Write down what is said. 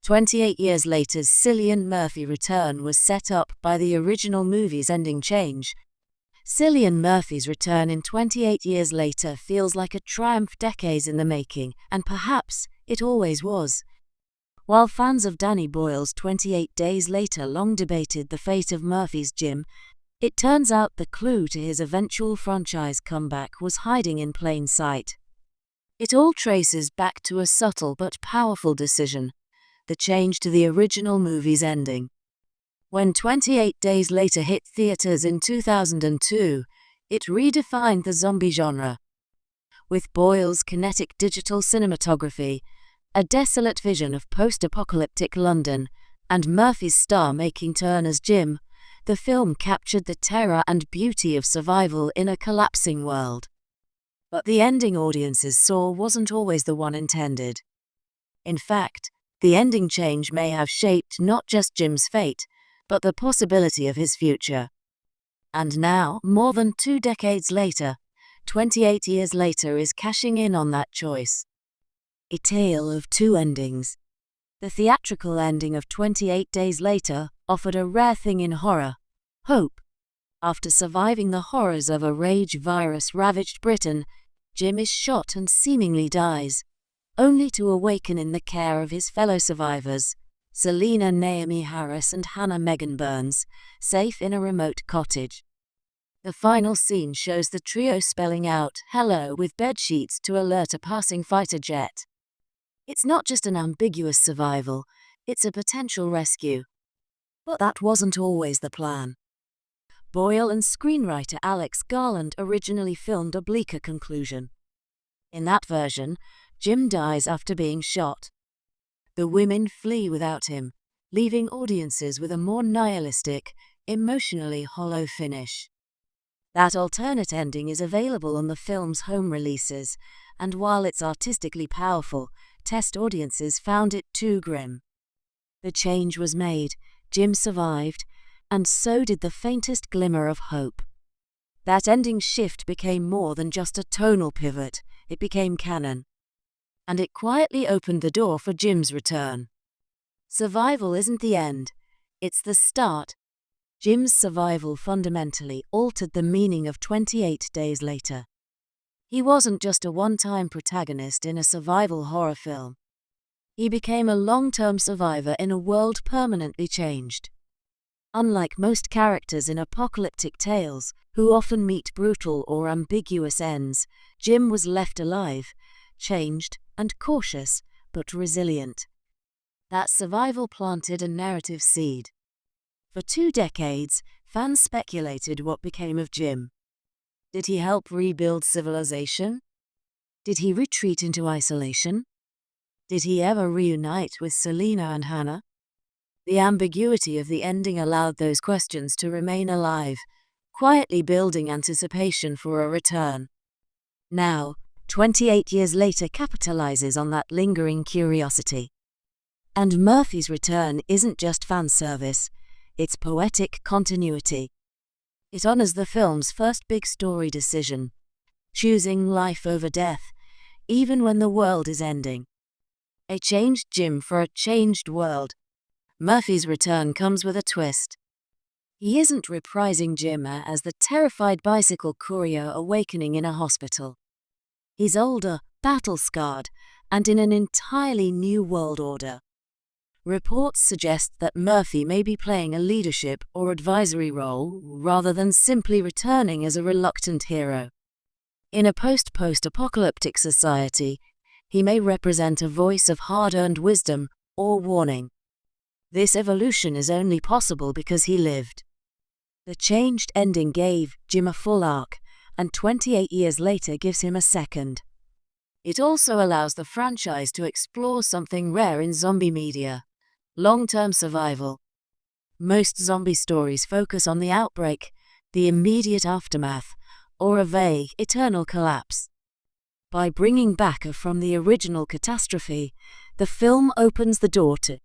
28 years later's Cillian Murphy return was set up by the original movie's ending change. Cillian Murphy's return in 28 years later feels like a triumph decades in the making, and perhaps it always was. While fans of Danny Boyle's 28 Days Later long debated the fate of Murphy's Jim, it turns out the clue to his eventual franchise comeback was hiding in plain sight. It all traces back to a subtle but powerful decision: the change to the original movie's ending. When 28 Days Later hit theaters in 2002, it redefined the zombie genre. With Boyle's kinetic digital cinematography, a desolate vision of post-apocalyptic London, and Murphy's star-making turn as Jim, the film captured the terror and beauty of survival in a collapsing world. But the ending audiences saw wasn't always the one intended. In fact, the ending change may have shaped not just Jim's fate, but the possibility of his future. And now, more than 2 decades later, 28 years later is cashing in on that choice. A tale of two endings. The theatrical ending of 28 Days Later offered a rare thing in horror: hope. After surviving the horrors of a rage virus-ravaged Britain, Jim is shot and seemingly dies, only to awaken in the care of his fellow survivors, Selena Naomi Harris and Hannah Megan Burns, safe in a remote cottage. The final scene shows the trio spelling out "hello" with bedsheets to alert a passing fighter jet. It's not just an ambiguous survival, it's a potential rescue. But that wasn't always the plan. Boyle and screenwriter Alex Garland originally filmed a bleaker conclusion. In that version, Jim dies after being shot. The women flee without him, leaving audiences with a more nihilistic, emotionally hollow finish. That alternate ending is available on the film's home releases, and while it's artistically powerful, test audiences found it too grim. The change was made, Jim survived, and so did the faintest glimmer of hope. That ending shift became more than just a tonal pivot, it became canon. And it quietly opened the door for Jim's return. Survival isn't the end, it's the start. Jim's survival fundamentally altered the meaning of 28 Days Later. He wasn't just a one-time protagonist in a survival horror film. He became a long-term survivor in a world permanently changed. Unlike most characters in apocalyptic tales, who often meet brutal or ambiguous ends, Jim was left alive, changed, and cautious, but resilient. That survival planted a narrative seed. For 2 decades, fans speculated what became of Jim. Did he help rebuild civilization? Did he retreat into isolation? Did he ever reunite with Selena and Hannah? The ambiguity of the ending allowed those questions to remain alive, quietly building anticipation for a return. Now, 28 years later capitalizes on that lingering curiosity. And Murphy's return isn't just fan service, it's poetic continuity. It honors the film's first big story decision, choosing life over death, even when the world is ending. A changed Jim for a changed world. Murphy's return comes with a twist. He isn't reprising Jim as the terrified bicycle courier awakening in a hospital. He's older, battle-scarred, and in an entirely new world order. Reports suggest that Murphy may be playing a leadership or advisory role rather than simply returning as a reluctant hero. In a post-apocalyptic society, he may represent a voice of hard-earned wisdom or warning. This evolution is only possible because he lived. The changed ending gave Jim a full arc, and 28 years later gives him a second. It also allows the franchise to explore something rare in zombie media: long-term survival. Most zombie stories focus on the outbreak, the immediate aftermath, or a vague, eternal collapse. By bringing back from the original catastrophe, the film opens the door to